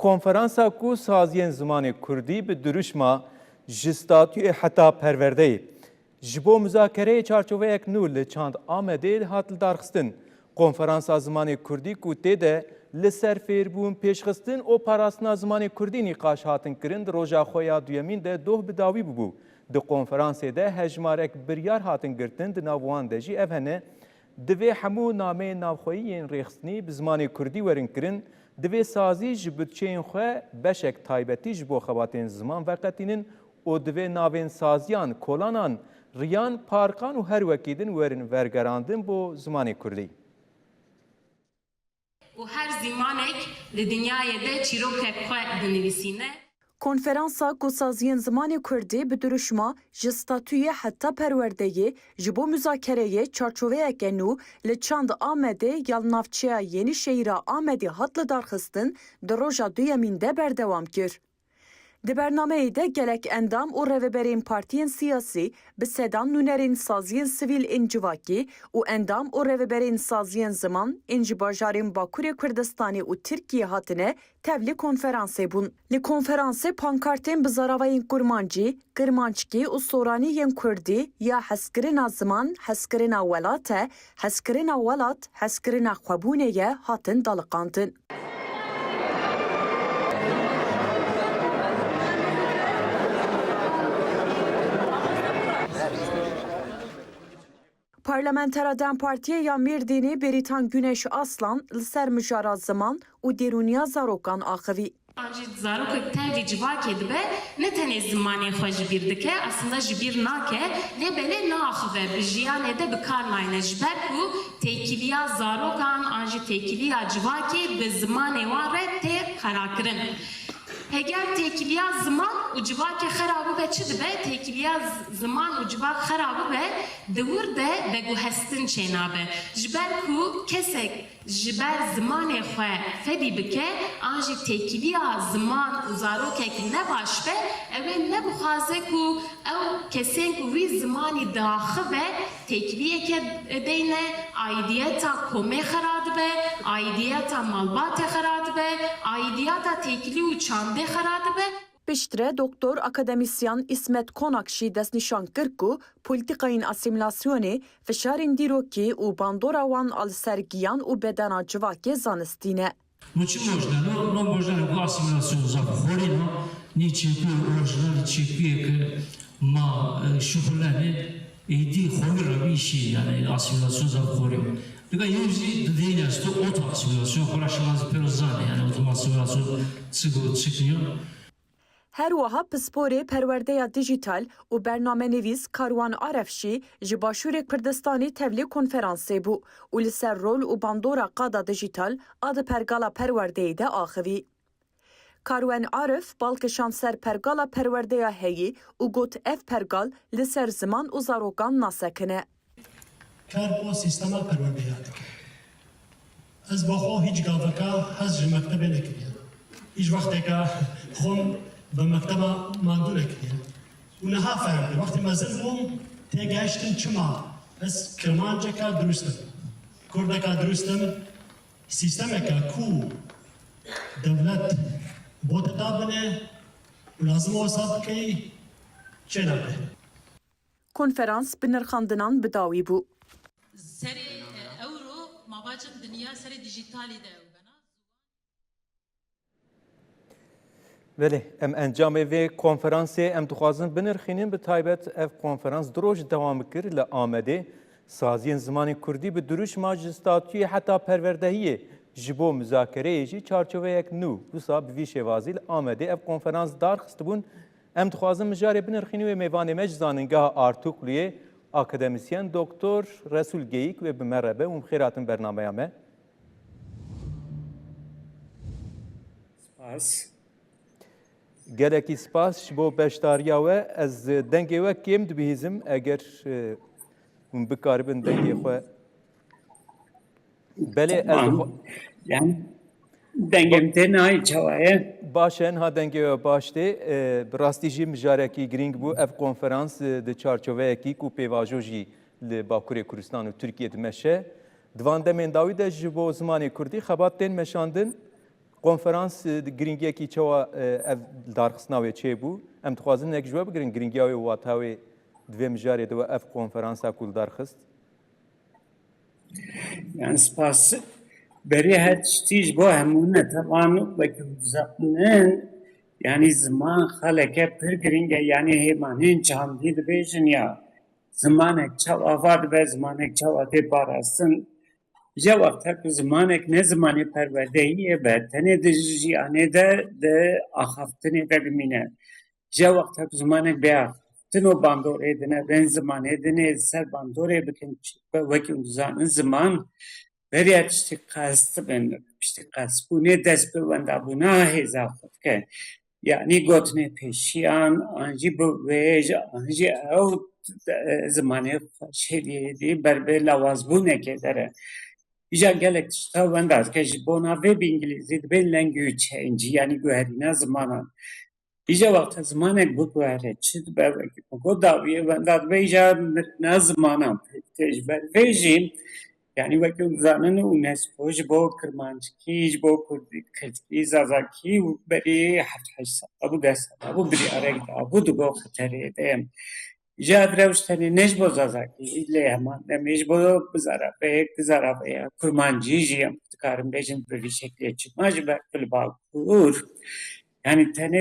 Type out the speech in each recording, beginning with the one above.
konferansa ku saziyên zimanê Kurdî bi duruşma ji statûyê heta perwerdeyê ji bo müzakereyê çarçoveyek nû li Çand Amedê hat lidarxistin. Konferansa zimanê Kurdî ku tê de li ser fêrbûn pêşxistin û parastina zimanê Kurdî nîqaş hatin kirin di roja xwe ya duyemîn de doh bi dawî bibû. Di konferansê de hejmarek biryar hatin girtin di nav wan de jî ev hene divê hemû nameyên navxweyî yên rêxistinî bi zimanê Kurdî werin kirin, divê sazî ji bütçeyên xwe beşek taybetî ji bo xebatên ziman veqetînin û divê navên saziyan, kolanan, riyan, parkan û her wekî din werin wergerandin bo zimanê Kurdî. û her zîmanek li dinyayê de çîrokek xwe dinivîsîne. Konferansa Saziyên Zimanê Kurdî bi duruşma ji statûyê heta perwerdeyê ji bo müzakereyê çarçoveyeke nû li Çand Amedê ya navçeya Yenîşehîra Amedê hat lidarxistin di roja duyemîn de berdewam kir. Di bernameyê de gelek endam û rêveberên partiyên siyasî bi sedan nûnerên saziyên sivîl ên civakî û endam û rêveberên saziyên ziman ên ji bajarên Bakurê Kurdistanê û Tirkiye hatine tevlî konferansê bûn. Li konferansê pankartên bi zaravayên kurmancî, kirmançkî û soranîyên Kurdî ya hezkirina ziman, hezkirina welat e, hezkirina welat, hezkirina xwebûnê ye hatin daliqandin. Parlamentera Dem Partiye ya Mêrdînê Bêrîtan Güneş Aslan li ser mijara ziman û dêrûniya zarokan axivî. Jî zarokek tevlî civakê dibe ne tenê zimanê xwe ji bîr dike, aslında ji bîr nake, lê belê naaxive, bi jiyanê de bi kar nayîne ji ber ku têkiliya zarokan an jî têkiliya civakê bi zimanê wan re tê qerakirin. Heger têkiliya ziman û civakê xera bibe çi dibe? Têkiliya ziman û civak xera bibe, di wir de veguhestin çênabe. Ji ber ku kesek ji ber zimanê xwe fedî bike, an jî têkiliya ziman û zarokek ne baş be, ew ê nebixwaze ku ew kesên ku wî zimanî diaxive têkiliyeke deyne, aidiyeta komê xera dibe, aidiyeta malbatê xera dibe, aidiyeta têkilî û çandê xera dibe. Piştre Doktor Akademisyen İsmet Konakşî destnîşan kir ku polîtikayên asîmilasyonê, fişarên dîrokî û bandora wan li ser giyan û bedena civakê zanistî ne. No çi možné? No možné ku asimilasyon zavxorî no, nî çêkû orijinal çêkûyeke ma şuxulene êdî xwemî revîşî yani asimilasyon zavxorî. Dika yê jî didêne sto oto asimilasyon xwe ra şemazî pêro zane yani oto asimilasyon çikniyo. Her wiha pisporê perwerdeya dijîtal û bernamenivîs Karwan Arefşî ji Başûrê Kurdistanê tevlî konferansê bû û li ser rol û bandora qada dijîtal a di pergala perwerdeyê de axivî. Karwan Aref balkişan ser pergala perwerdeya heyî û got ev pergal li ser ziman û zarokan nasekine. Kar o sistema perwerdeya dike. Ez baxwe hiç gaveka hez ji mektebê nekiriye. Hiç wexteka xwem به مکتب ماندو نکردیم. اونها فهمیدن وقتی مزل بوم تگشتن چما از کرمانچه که درستم، کرده که درستم، سیستمی که کو دولت بود دابنه و لازم واسط کی چه نبوده. Konferans binirxandinan bidawî bû. Serê euro mabacın dünya serê dijitalî de. Belê, em encamê vê konferansê em dixwazin binirxînin bi taybet ev konferans di roj dewam bikir li Amedê. Saziyên Zimanê Kurdî bi duruşma ji statûyê heta perwerdehiyê ji bo müzakereyê jî çarçoveyek nû wisa bi vî şêwazî li Amedê ev konferans darxistibûn. Em dixwazin mijarê binirxînî wê mêvanê me ji zanîngeha Artukluyê akademisyen Doktor Resul Geyik wê bi me re be û xêratin bernameya me. Spas. Gelekî spas ji bo beşdariya we ez dengê we kêm dibihîzim eger hûn bikaribin dengê xwe. Belê ez yani dengem te nayê çawaye. Baş e niha dengê we baş tê. Bi rastî jî mijarekî giring bû ev konferans di çarçoveyekî ku pêvajo jî li Bakurê Kurdistan û Tirkiye dimeşe. Divan demên dawî de ji bo zimanê Kurdî xebat tên meşandin کنفرانس گرینگی کی چوا اف دارخصناوی چه بو ام تخوازن نک جواب گرین گرینگیاوی واتاوی دویم جاری دو اف کنفرانس اکول دارخست يعني سپاس بري هاد شتيج بو همونه طبعا وكو زقنن يعني زمان خلقه پر گرینگه يعني هيمانين چاندي دبيجن يا زمانك چوا واد به زمانك چوا دي باراستن جا وقتا که زمانك نه زمانی پروردهیه به تنه ده جیانه ده آخافتنه ده بمینه جا وقتا که زمانك به آخافتنه باندوره دنه بین زمانه دنه سر باندوره بکن وکی اون زمان برای چتی قصد بین چتی قصد بونه دست بونده بونه هزا خود که یعنی گوتنه پیشیان آنجی بویج آنجی او زمانه خوشیدی دی بر به لواز بونه که داره İja gelek tavanda ke bona web İngilizce ben language change yani güherine zamana. İja vakti zamanek bu gühere çid bevki bu daviye vanda beja ne zamana tecrübe vejim yani vakti zamanı UNESCO bu kırmancı bu kırtki zazaki beri haft bu desa bu bir arayda bu da bu hatırede جاد روشتنی نجبو زازاکی ایلی همان نمیجبو بزارا یا کرمانجی جیم تکارم بیجن بری شکلی چماج بکل باکور yani tane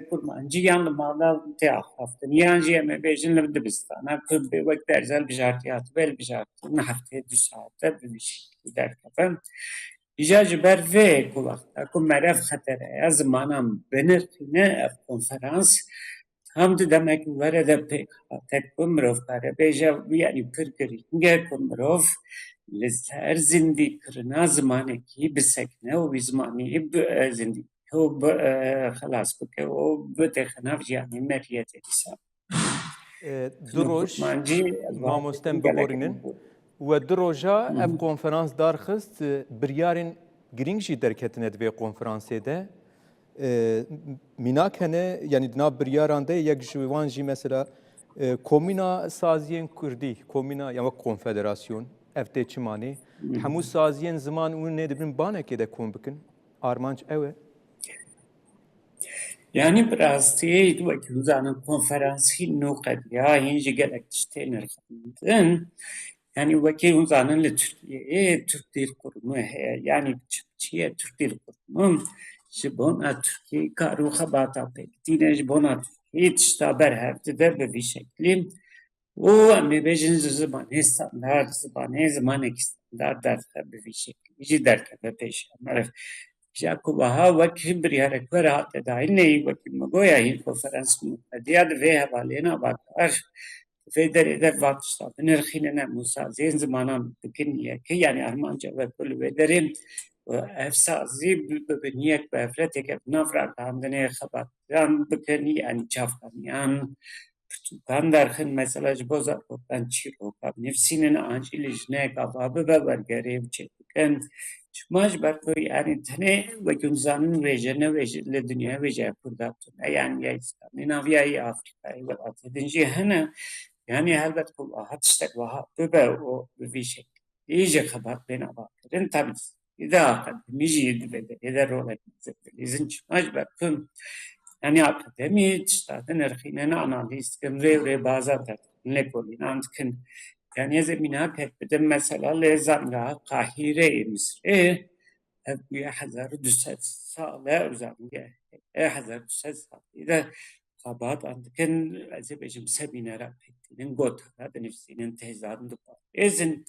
kurmancı yanlı mağla te haftanı yancı yeme bejin le dibistana kıl bir vakit derzel bir jartiyatı bel bir jartı ne haftaya düşahata bir şekilde der kafam İcacı ber ve kulakta kum meref hatere ya zamanam benirtine konferans هم تو دمک ورده tek kumrov kare beja yani kırkırınge kumrov lezher zindi kırına zamanı ki bisekne o bizmani zindi o خلاص بکه o بتخنف yani meriyet edisa دروش مامۆستەم ببۆرینن و دروژا ev konferans darxist biryarên giring jî derketine divê konferansê de Minak hene yani nav biryaran de yek ji wan jî mesela komîna saziyên Kurdî, komîna ya konfederasyon ev tê çimanê hemû saziyên ziman û nê dibin banekê de kom bikin. Armanc ew e. Yani birastî wekî zanin konferansî nû qediya hîn ji gelek tiştê nirxandin yani wekî hûn zanin li Tirkiyeyê Türk Dîl Kurumu heye yani çiye Türk Dîl Kurumu ji bona Tirkiye karû xebata pêkitîne ji bona Tirkiye tişta berhevdi de bi vî şeklî û em ê bêjin ji zimanê standard zimanê zimanekî standard derxe bi vî şeklî jî derkeve pêş emer ja ku wiha wekî biryarek were hate dayînê wekî me goya hîn konferans mediya di vê hevalêna vakar vê derê de va tişta binirxînin em û saziyên zimanan bikin yekê yani armanca ve kul vê derê ev sazî bi niyek bi efreteke nav ragihandinê xebatiyan bikin yani çavkaniyan pirtûkan derxin mesela ji bo zaroktan çîrokan nivîsînin ancî li jineka va bibe wergerê û çê bikin çima ji ber ku yani tenê wekî hûn zanin wêje newêje li dunyayê wêjeya Kurda tune yani ya Skandinaviyayê Afrikayê welatê din jî hene yani helbet ku wiha tiştek wiha bibe û bi vî şeklî ji xebatên ava kirin tabii إذا أقدمي جيد بدأ إذا رولك إذن شماش بكم يعني أقدمي تشتاتن رخينا أناليز كم ري بازار نقولين عندكن يعني إذا منها بدم مثلا لزانغا قاهرة مصر أبويا 1200 سالة وزانغا 1200 سالة إذا خبات عندكن إذا بيجم سمينارا بيتين قوتها بنفسين تهزادن دبار إذن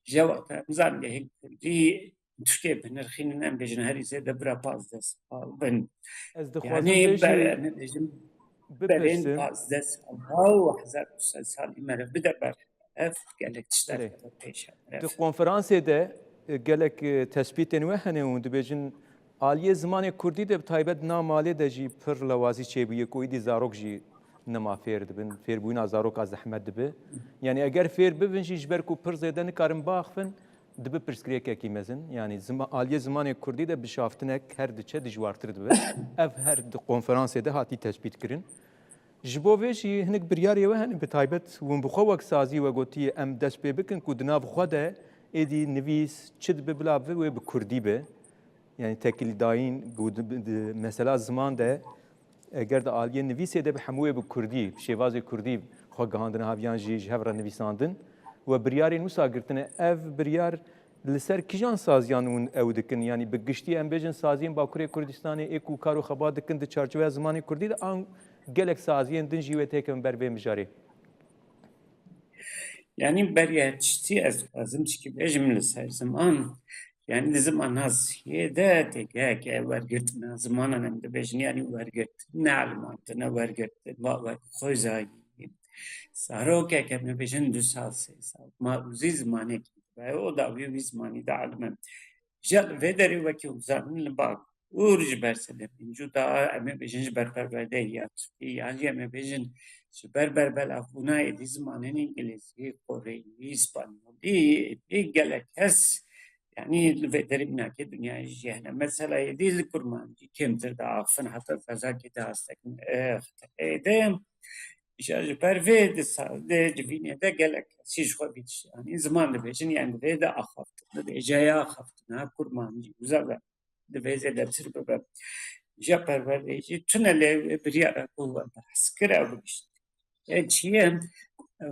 جواب زانغا هنكلي Türkiye binirxînin em bêjin herî zêde bira 15 sal bin. Yani berên 15 sal û 1200 salî mere bide ber ev gelek tiştek pêş Di konferansê de gelek tespîtên we hene û dibêjin aliyê zimanê Kurdî de bi taybet na malê de jî pir lewazî çêbûye ku êdî zarok jî nema fêr dibin fêrbûna zaroka zehmet dibe yani eger fêr bibin jî ji ber ku pir zêde nikarin biaxivin dibe pirsgirêkekî mezin yani aliyê zimanê Kurdî de bişaftinek her diçe dijwartir dibe ev her di konferansê de hatî tespît kirin ji bo vê jî hinek biryarê we hene bi taybet hûn bi xwe wek sazî we gotiye em dest pê bikin ku di nav xwe de êdî nivîs çi dibe bila vê wê bi Kurdî be yani tekil dayın mesela zaman de eğer de aliye nivîsê de bi hemûyê bi Kurdî, şêvazê Kurdî xwe gihandine haviyan jî ji hev re nivîsandin û biryarên wisa girtine ev biryar li ser kîjan saziyan hûn ew dikin yani bi giştî em bêjin saziyên Bakurê Kurdistanê êk û kar û xeba dikin di çarçoveya zimanê Kurdî de an gelek saziyên din jî wê têkevin ber vê mijarê. Yani beriye çti ez azım ki bejim ser zaman yani de zaman hasiye de teke ke vergirtme zamanan hem de bejin yani vergirt ne almat ne vergirt va khoyzay sarok ke me bejin du sal se ma uzi zamane ki ve o da bir zamani da almem jel ve deri ve ki uzanın bak urj berse de juda em bejin berber de yat yani em bejin berber bel afuna edi zamanen İngilizce, Koreli, İspanyoli, gelek kes yani ve derim ki dünya jehne mesela edi kurmancı kimdir da afın hatta fazaki da hastakin edem İşte perve de sade civine de gelek siz hobiç yani zamanı bejin yani de ahaftı de jaya ahaftı kurmancı güzel de veze de sırf ja perverdeji tünele bir yere kullandı skira bu işte çiğ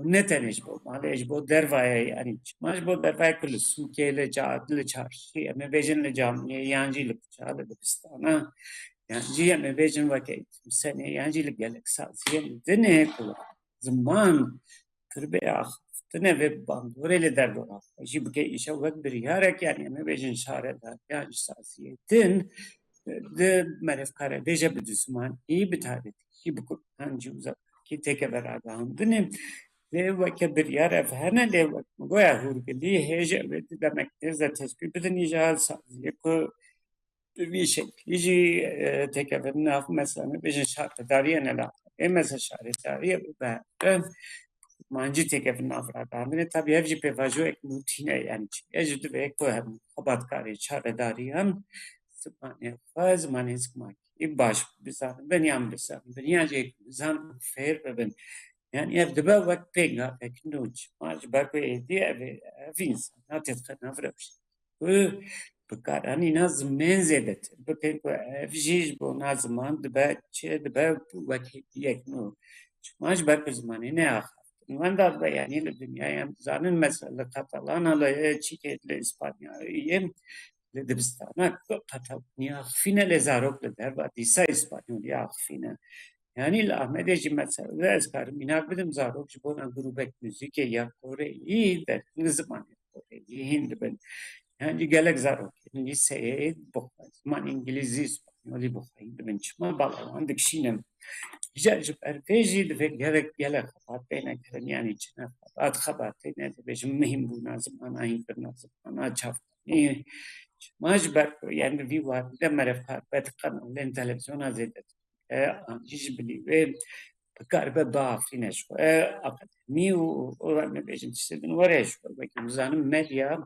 ne tanış bu malej bu dervaya yani çıkmaz bu dervaya kılısı keyle çağatlı çarşı yani bejinle camiye yancılık çağlı bistana yani ciğer bejin vakit sene yancılık gelek saziyem de ne kullan zaman kırbe ah ne ve bandorele derdora jibke işe vak bir yarek yani bejin şareda yani saziyetin de meref kare deje bir düşman iyi bir tabi ki bu hangi uzak ki teke beraber handını ve vake bir yer efhane le vak goya hurgeli heje ve demektir de tespit edin icaz saziye ko bir şey ici teke ve naf mesela bir şart dariye ne la mesela şart dariye ve manci teke ve naf radamine tabi evci pevajo ek mutine yani ejdu ve ko hem habat kare şart dariyem زمانه زمان این باش بزن بنیام بزن بنیام یک بزن فیر ببین یعنی ابتدا وقت پیگا فکرنوچ ماج باکو ایدی اوینس ناتت خنا فرش و بکارانی ناز من زدت بپیکو افجیج بو نازمان دبا چه دبا وقت یک نو ماج باکو زمانه نه آخر من داد بیانی لدنیایم زانن مثلا کاتالان على چیکت لإسپانیا لدبستانا Katalya fine lezarok der va disa İspanyolya fine. Yani Ahmet mesela ezber minak bilim zarok jibona grubek müzik ya Koreyi de ne zaman Koreyi Hindi ben. Yani gelek zarok liseye bu zaman İngilizce İspanyoli bu Hindi ben çıkma bağlan dikşinem. Jacı perveji de gelek kapat beyne keren yani içine kapat kapat ne de bejim mühim bu nazım ana Hindi nazım ana çaf. مجبر يعني في واحد لما رفع بتقن لين تلفزيون زيادة جيش بلي بكار بضعف فينا شو أقل ميو وما بيجي تشتغل ورا شو لكن زانم ماليا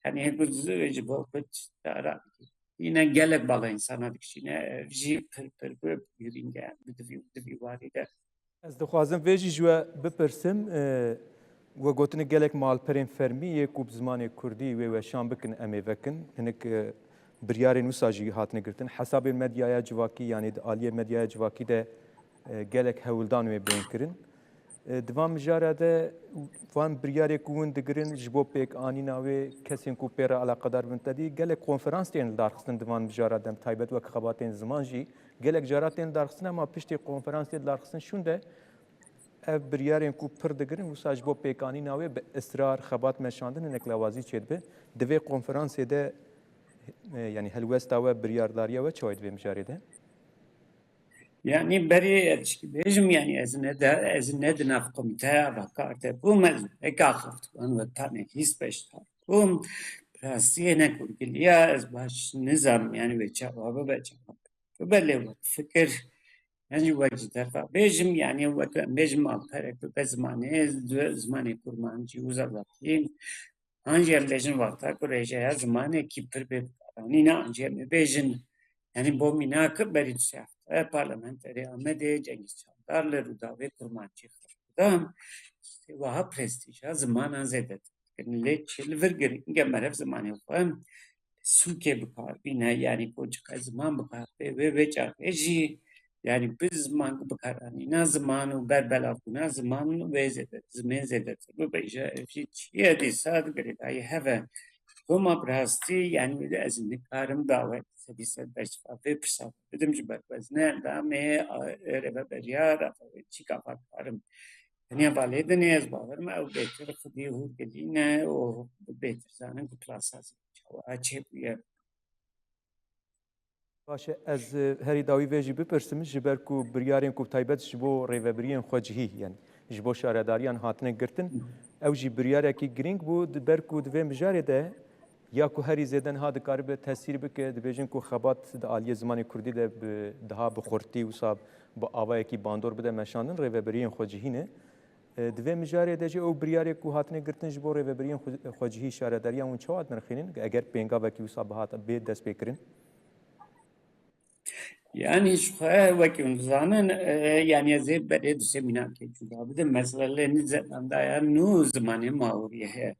يعني هيك زوج بوقت ترى yine gelek bala insana dikişine jî pir yürünge bir varide. Ez dixwazim vê jî ji we bipirsim we gotinê gelek malperên fermiyê ku bi zimanê Kurdî wê weşan bikin em ê vekin hinek biryarên wisa jî hatine girtin hesabên medyaya civakî yanî di aliyê medyaya civakî de gelek hewildan wê bên kirin divan mijara de van biryarê ku hûn digirin ji bo pêkanîna wê kesên ku pê re alaqedar bin tedî gelek konferans tên darxistin divan mijara dem taybet wek xebatên ziman jî gelek jara tên darxistin ama piştî konferans tê darxistin şûn de ev biryarên ku pir digirin wisa ji bo pêkanîna wê bi israr xebat meşandin hinek lawazî çê dibe di vê konferansê de yani helwesta we biryardariya we çawa divê mijarê de Yani beri bejim yani ez ne de naf komite vakarte bu mez ekafت an ve tane his beşta bu rasiye ne kurgiliya ez baş nizam yani ve cevabı ve cevap böyle fikir yani vacı defa bejim yani bejim alperek ve zamanı kurmancı uzaklaşayım Angel bejim vakta kureceğe zamanı kipir be nina angel bejim yani bu minakı beri şey parlamenteri Ahmet Cengiz Çandarlı Rudavi Kurmancı Kırkıdam vaha prestija zamanı zedet. Yani çilver gemeref zamanı koyam سوکه بکار بینه یعنی کوچک زمان بکار به چاقه جی yani biz zaman bakarani na zaman u berbela na zaman ve zmen zedet bu beja ya di sad gre ay have huma brasti yani de azin karım davet sedise beşfa ve psa dedim ki berbezne da me rebe beriyara çika karım yani valide ne az bağır mı o beter khudi hu gedine o beter zanen bu klasas açıp ya باشه از هری داوی ویجی بپرسم جبر کو بریارین کو تایبت جبو ریوبریان خوجهی یعنی جبو شارداریان هاتنه گرتن او جی بریاره کی گرینگ بو دبر کو دوی مجاره ده یا کو هری زدن ها دکار به تاثیر بک دبیجن کو خبات د عالی زمان کردی ده daha بخورتی و صاحب با اوای کی باندور بده مشاندن ریوبریان خوجهی نه دوی مجاره ده جو بریاره کو هاتنه گرتن جبو ریوبریان خوجهی شارداریان اون چواد نرخینن اگر پنگا وکی و صاحب هات به دست بکرین yani şu vakit zanen yani zeb bede semina ke juda bir de meselelerini zaten da nu zamanı mağuriye he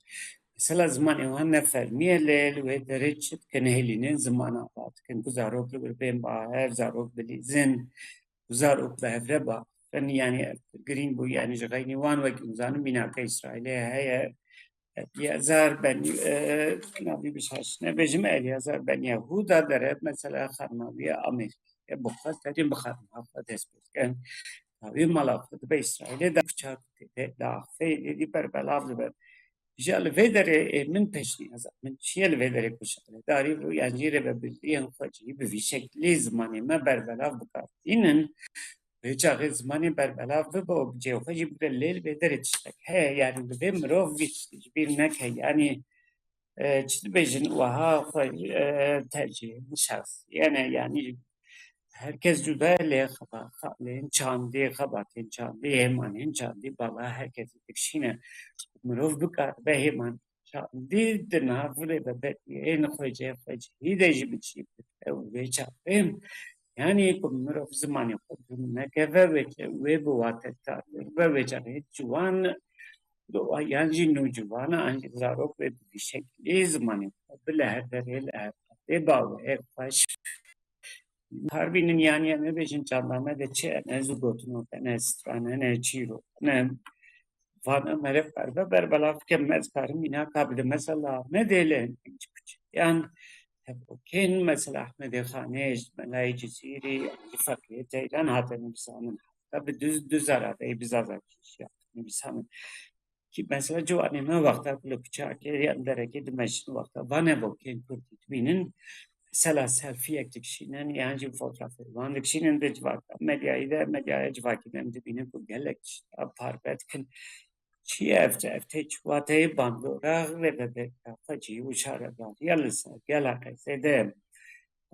mesela zamanı var ne fermiye ve derece kenhelinin zamanı var ken guzarok bir ben bahar zarok bilizin guzarok behre ba yani green bu yani jagayni van vakit zanen bina ke İsrail'e he Yazar ben nabi bir şey ne bejim el yazar ben Yahuda deret mesela Harnaviye Amerika bu kadar bakar tespit kan tabi malafet be İsrail'e de bıçak da feyli berbelav be jal vedere min peşni yazar min şiel vedere kuşakle dari bu yani ve bildiğin faci bir şekli zamanı ma berbelav bakar inin Çağı zamanı berbelav ve bu cevapçı bir lel bederet işte. He yani bir mrov bir nek yani çift bejin vaha tercih şahs. Yani herkes cüda le khaba khalen çandi khabatin çandi hemanin çandi bala herkes ikşine mrov bukar be heman çandi de navre be en khoje khoje hidej biçi ve çapem yani kumro zamanı ne keve ve bu vatta ve juan do yani nujuvan anji zarok ve bir şekli zamanı bile her derel e bav e baş harbinin yani ne beşin çanlama de çe ne zugotun ne strane ne çiro ne vana meref karda berbalav kemmez karım ina kabile mesela ne dele yani كان مثلا احمد خانش ملای جزیری فکری تایلان هات نمیسامن تا به düz arada bizazak ya nemisamın ki mesela jo anime vakta kulu bıçak ya dereke dimeşin vakta vane boken kurtit binin mesela selfie ektik şinen yani fotoğrafı vandık şinen de vakta medyaya civaki dem de binin bu gelek parpetkin چی افته چواتای باندورا ربه فجی و شارگان یالسا گلاقه زده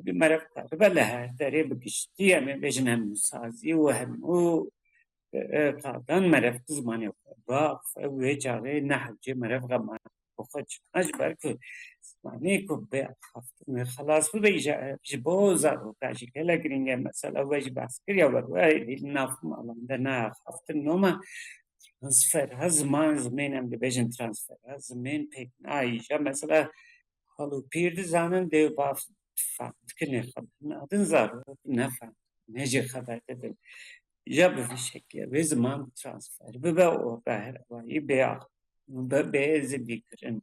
بی مرف بله داره بگشتی همه بجنم سازی و هم او قادان مرف زمانی با و جاره نحجه مرف غمان بخوش اجبر که زمانی که به هفته خلاص بود جبو زارو کاشی که لگرینگه مثلا وجه بس کریا ولی نافم آلنده نه هفته نوما transfer zaman de bejin transfer zaman pek ayja mesela halu pirdi zanen de baf fatkine adın zaru ne fa nece haber dedi ya bir şekilde ve zaman transfer ve o bahar ve be zikrin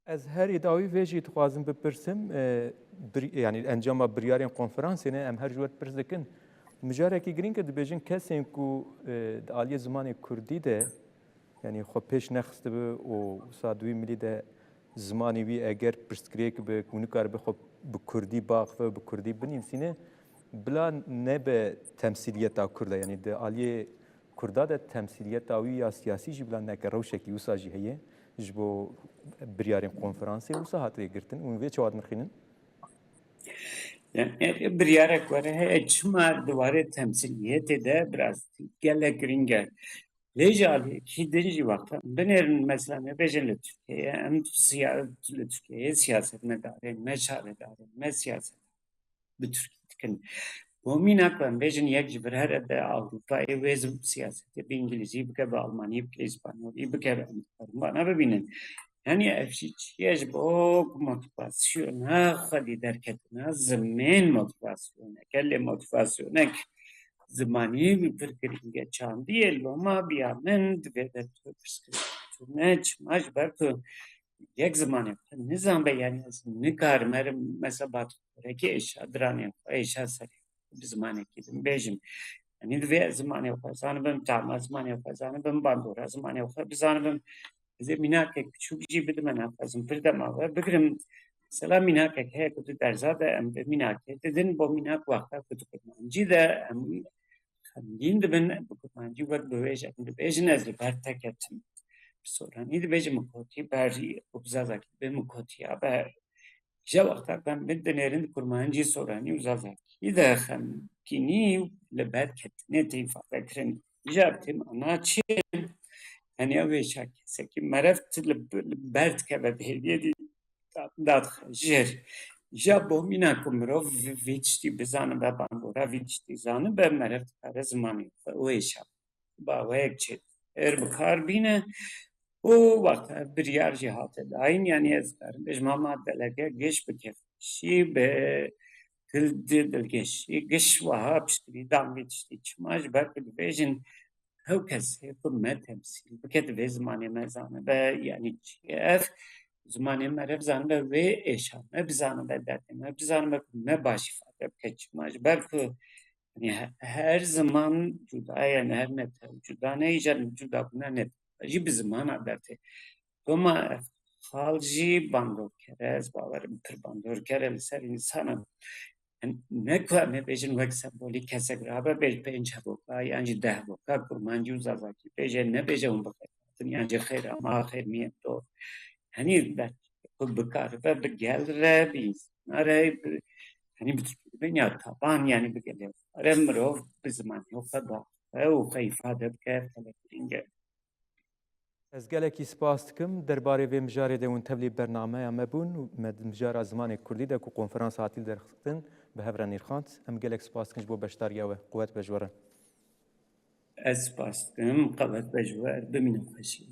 از هر ادعای ویژی توازن بپرسم یعنی انجام بریارین کنفرانسی نه ام هر جوت پرس دکن مجاره کی گرین که دبیجن کسی کو عالی زمان کردی ده یعنی خو پیش نخست به و سادوی ملی ده زمانی وی اگر پرسکری که به کونکار به خو به کردی باغ و به کردی بنویسینه بلا نه به تمثیلیت کرده یعنی ده عالی کرده ده تمثیلیت اوی یا سیاسی جبلا نه که روشکی وساجی هیه جبو بریارین کنفرانسی وسا هاتری گرتن اون وی چواد نخینن Yani بريارك وره چما دواره temsiliyet de biraz gele gringe. Lejali ki denici vakti benerin mesela ne bejeli Türkiye'ye hem Türkiye'ye siyaset medare meşale dare me siyaset bir Türkiye'nin Bomin aklan bejin yek jibir her de Avrupa'yı ve siyaseti bir İngilizce bir kere Almanya bir kere İspanyol bir kere bana bebinin يعني افشي تشيش بوك موتيفاسيونا خلي دركتنا زمين موتيفاسيونا كل موتيفاسيونك زماني بفكرين چاندي لوما بيامن دفيدت تفسكرتونج ماش بركو یک زمانه نظام به یعنی از نکار مرم مثلا بات رکی ایشا درانه ایشا سری زمانه کیدم بیشم یعنی دوی زمانه خزانه بم تام زمانه خزانه بم باندورا زمانه خزانه بم زمینه که küçük gibi de ben fazım bir de ma ve bugün mesela minak he kutu derzade em minak dedin bu minak vakta kutu kurmancı da em din de ben bu kurmancı var böyle em de bejin ez de ber tek ettim sonra ni de bejim koti beri obzazaki be mukoti aber ja vakta ben de nerin kurmancı sonra ni uzazaki de hem kini le ber ketne te ifade kren jabtim anaçı يعني أول شيء سكي مرفت البرد كذا بهدية داد خجر جابو مناكم رو ویچتی بزنه به باندورا ویچتی زنه به مرفت کار زمانی أول شيء باویک چه بکار بینه و وقت بریار جهات داین یعنی از کار بجمع دلگه گش بکف شی به دلگشی گش وها بشتری دام ویچتی چماش برد بیجن هو كسي ما تمثيل بكتب زماني ما زانه به يعني اف زماني ما رف زانه به و ايشان ما بزانه به دردم ما بزانه ما باشي فاده بكتش ماش بركو يعني هر زمان جدا يعني هر نت جدا نه ایجاد جدا کنه نت جيب زمان عبرته توما خالجي باندور كرز باورم پر باندور كرل سر انسانم نکوه می بیشن وقت سمبولی کسی گرابه بیش پنج بوکا یعنی 10 بوکا کرمانجی وزازاکی بیشن نه بیشن اون بخیر یعنی خیر اما خیر میم تو hani بکار به بگل ربیز نره hani بنیا taban yani بگله رمرو بزمانی و فدا او خیفاده بکر تلفینگه Ez gelekî spas dikim derbarê vê mijarê de hûn tevlî bernameya me bûn û me mijara zimanê Kurdî de ku konferans hatî derxistin bi hev re nîrxand. Em gelek spas dikin ji bo beşdariya we. Quwet bejwere. Ez spas dikim qewet bejwer bimînin xweşî.